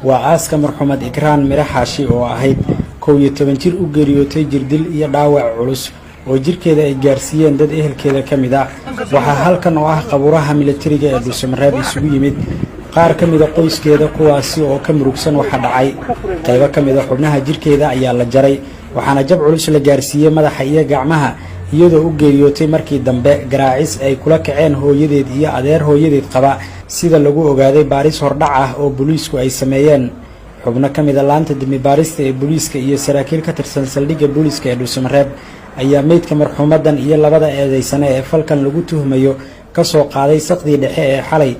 وآسك مرحومة إكران مرحاشي وأهيد كوي تبنتير أجريوتي جردل يدعوى علوس وجير كذا إجارسيان دد إهل كذا كمدا وحال كان واه قبورها ميلتريجا دوسمراب يسوي مد qaar kamid qoyskeeda kuwaasi oo ka murugsan waxa dhacay qayb kamid xubnaha jirkeeda ayaa la jaray waxaana jab culus la gaarsiiyay madaxa iyo gacmaha iyadoo u geeriyootay markii dambe garaacis ay kula kaceen hooyadeed iyo adeer hooyadeed qaba sida lagu ogaaday baaris hordhac ah oo booliisku ay sameeyeen xubno kamid laanta dimi baarista ee booliiska iyo saraakiil ka tirsan saldhigga booliiska ee Dhuusamareeb ayaa meydka marxuumadan iyo labada eedeysane ee falkan lagu tuhmayo ka soo qaaday saqdii dhexe ee xalay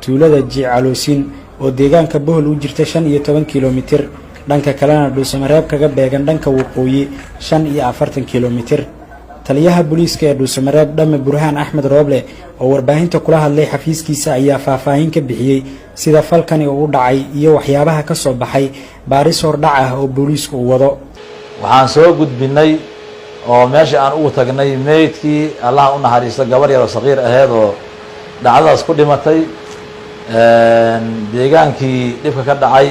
tuulada Jicaloosin oo deegaanka Bohol u jirta 15 kiiloomitir dhanka kalena Dhuusamareeb kaga beegan dhanka waqooyi 45 kiiloomitir taliyaha booliiska ee Dhuusamareeb Dhame Burhaan Axmed Rooble oo warbaahinta kula hadlay xafiiskiisa ayaa faahfaahin ka bixiyay sida falkani uu dhacay iyo waxyaabaha ka soo baxay baaris hordhac ah oo booliisku wado waxaan soo gudbinay oo meesha aan ugu tagnay meydkii Allah u naxariisto gabar yar oo saqiir ahayd oo dhacdadaas ku dhimatay deegaankii dhibka ka dhacay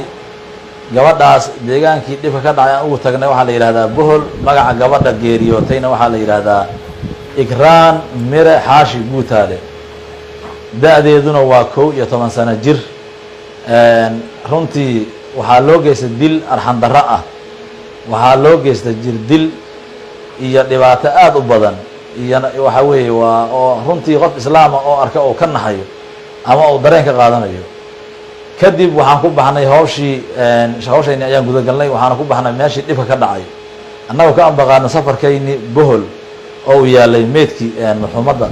gabadhaas deegaankii dhibka ka dhacay aan ugu tagnay waxa la yiraahdaa Bohol magaca gabadha geeriyootayna waxa la yiraahdaa Ikraan Mire Xaashi Guutaale da'deeduna waa 11 sano jir runtii waxa loo geystay dil arxan darro ah waxa loo geystay jir dil iyo dhibaato aad u badan iyo waxa weeye waa oo runtii qof islaam ah oo arka oo ka naxayo ama uu dareen ka qaadanayo kadib waxaan ku baxnay hawshayni ayaan guda galnay waxaan ku baxnay meeshii dhibka ka dhacay annagoo ka ambaqaano safarkayni Bohol oo yaalay meedkii marxuumadda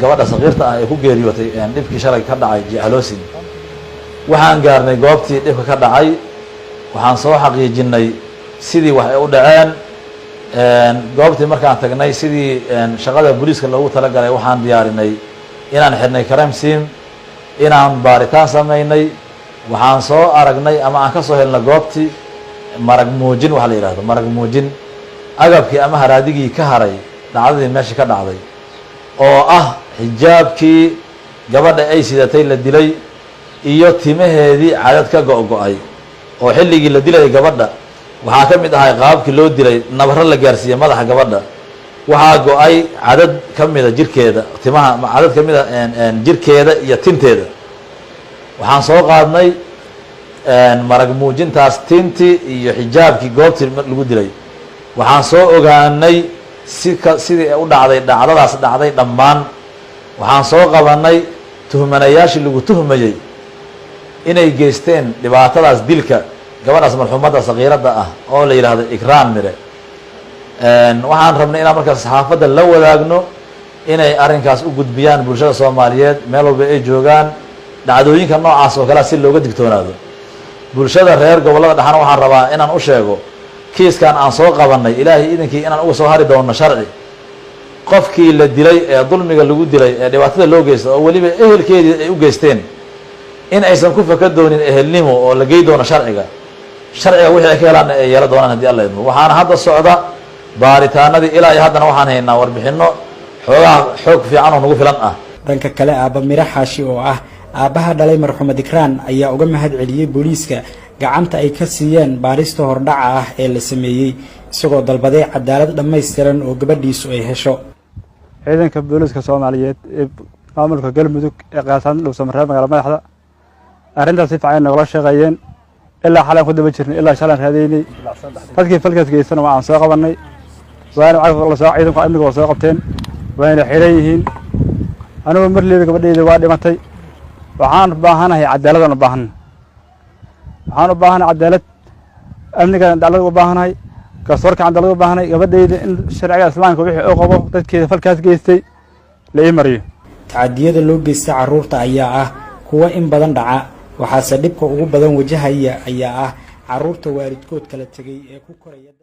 gabadha saqiirta ah ee ku geeriyootay dhibkii shalay ka dhacay Jicaloosin waxaan gaarnay goobtii dhibka ka dhacay waxaan soo xaqiijinay sidii wax ay u dhaceen goobtii markaan tagnay sidii shaqada booliiska loogu talagalay waxaan diyaarinay inaan xirnay crime scene inaan baaritaan sameynay waxaan soo aragnay ama aan ka soo helnay goobtii marag muujin waxa la yiraahdo marag muujin agabkii ama haraadigii ka haray dhacdadii meesha ka dhacday oo ah xijaabkii gabadha ay sidatay la dilay iyo timaheedii cadad ka go'go'ay oo xilligii la dilay gabadha waxaa ka mid ahay qaabkii loo dilay nabarro la gaarsiiyay madaxa gabadha waxaa go'ay cadad ka mid ah jirkeeda timaha cadad ka mid ah jirkeeda iyo tinteeda waxaan soo qaadnay marag muujintaas tintii iyo xijaabkii goobtii lagu dilay waxaan soo ogaanay sidii u dhacday dhacdadaas dhacday dhammaan waxaan soo qabanay tuhmanayaashii lagu tuhmayay inay geysteen dhibaatadaas dilka gabadhaas marxuumadda saqiirada ah oo la yiraahdo Ikraan Mire waxaan rabnay inaan markaas saxaafadda la wadaagno inay arrinkaas u gudbiyaan bulshada Soomaaliyeed meel walba ay joogaan dhacdooyinka noocaas oo kala si looga digtoonaado bulshada reer gobolada dhaxana waxaan rabaa inaan u sheego kiiskan aan soo qabanay ilaahay idinkii inaan uga soo hari doono sharci qofkii la dilay ee dulmiga lagu dilay ee dhibaatada loo geystay oo waliba ehelkeedii ay u geysteen in aysan ku fakar doonin ehelnimo oo la geey doono sharciga wixii ay ka helaan ay yeelo doonaan haddii Alla idmo waxaana hadda socda baaritaanadii ilaa iyo haddana waxaan haynaa warbixino xoog fiican oo nagu filan ah dhanka kale aaba Mire Xaashi oo ah aabaha dhalay marxuumad Ikraan ayaa uga mahad celiyay booliiska gacanta ay ka siiyeen baarista hordhaca ah ee la sameeyay isagoo dalbaday cadaalad dhameystiran oo gabadhiisu ay hesho ciidanka booliiska Soomaaliyeed ee maamulka Galmudug ee qaasan Dhuusamareeb magaalada madaxda arrintaas si fiican noola shaqeeyeen ilaa xalan ku daba jirnay ilaa shalan raadinay dadkii falkaas geysana waan soo qabanay waana la soo ciidanku amniga soo qabteen waana xiran yihiin anigu marleeda gabadheeda waa dhimatay waxaan u baahanahay cadaalad u baahanahay cadaalad amniga cadaalad u baahanahay garsoorka cadaalad u baahanahay gabadheeda in sharciga islaamka wixii uu qabo dadkeeda falkaas geystay la imariyo taadiyada loo geystay caruurta ayaa ah kuwa in badan dhaca waxaase dhibka ugu badan wajahaya ayaa ah caruurta waalidkood kala tagay ee ku koraya